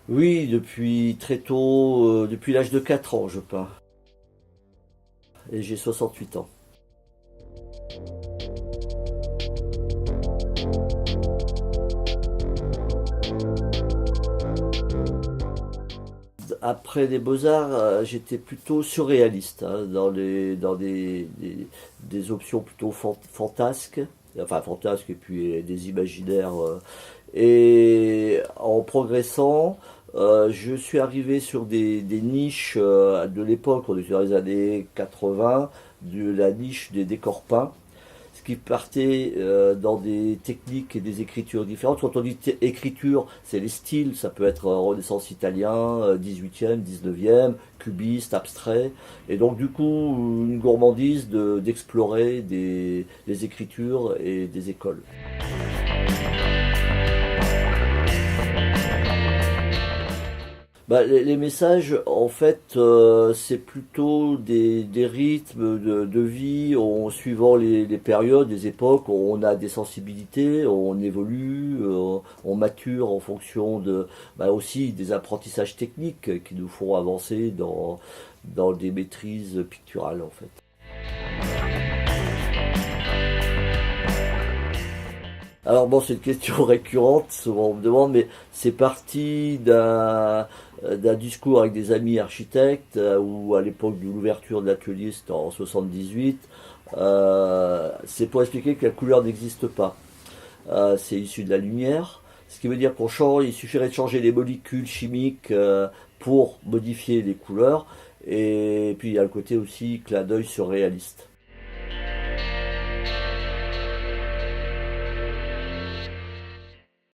Oui, depuis très tôt, depuis l'âge de 4 ans, je peins. Et j'ai 68 ans. Après les beaux-arts, j'étais plutôt surréaliste, hein, dans des options plutôt fantasques, enfin fantasques et puis des imaginaires. Et en progressant, je suis arrivé sur des niches de l'époque, on était dans les années 80, de la niche des décors peints, ce qui partait dans des techniques et des écritures différentes. Quand on dit écriture, c'est les styles, ça peut être Renaissance italien, 18e, 19e, cubiste, abstrait. Et donc du coup, une gourmandise d'explorer des écritures et des écoles. Bah, les messages, en fait, c'est plutôt des rythmes de vie suivant les périodes, les époques. On a des sensibilités, on évolue, on mature en fonction bah, aussi des apprentissages techniques qui nous font avancer dans des maîtrises picturales, en fait. Alors bon, c'est une question récurrente, souvent on me demande, mais c'est parti d'un discours avec des amis architectes, où à l'époque de l'ouverture de l'atelier, c'était en 78. C'est pour expliquer que la couleur n'existe pas. C'est issu de la lumière, ce qui veut dire qu'on change, il suffirait de changer les molécules chimiques pour modifier les couleurs. Et puis il y a le côté aussi clin d'œil surréaliste.